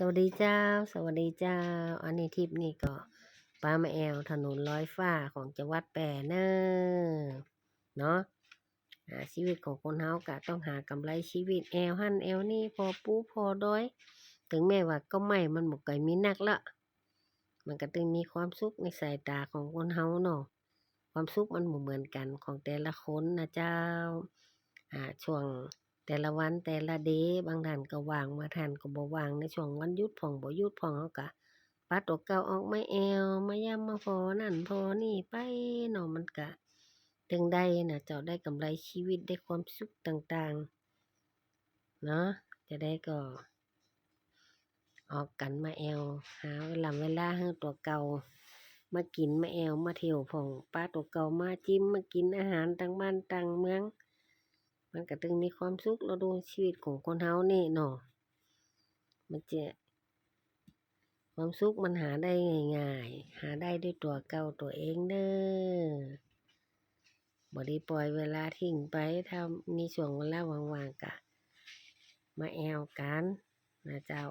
สวัสดีเจ้าสวัสดีเจ้าอันนี้ทริปนี้ก็ป้ามาแอวถนนร้อยฟ้าของจังหวัดแปรเนอเนาะชีวิตของคนเฮากะต้องหากำไรชีวิตแอวหั่นแอวนี่พอปูพอด้อยถึงแม้ว่าก็ไม่มันบ่ค่อยมีนักละมันก็ต้องมีความสุขในสายตาของคนเฮาเนาะความสุขมันบ่เหมือนกันของแต่ละคนนะเจ้าช่วงแต่ละวันแต่ละเดย์บางท่านก็ว่างบางท่านก็บ่ว่างในช่วงวันหยุดพ่องบ่หยุดพ่องเฮาก็ปัดตัวเก่าออกมาแอวมายามมาพอนั่นพอนี่ไปเนาะมันก็ถึงได้น่ะเจ้าได้กำไรชีวิตได้ความสุขต่างๆเนาะจะได้ก็ออกกันมาแอวหาเวลาให้ตัวเก่ามากินมาแอวมาเที่ยวพ่องป้าตัวเก่ามาจิ้มมากินอาหารต่างบ้านต่างเมืองมันก็ตึงมีความสุขเราดูชีวิตของคนเฮานี่เนาะมันจะความสุขมันหาได้ง่ายๆหาได้ด้วยตัวเก่าตัวเองเด้อบ่ได้ปล่อยเวลาทิ้งไปถ้ามีช่วงเวลาว่างๆก็มาแอวกันนะเจ้า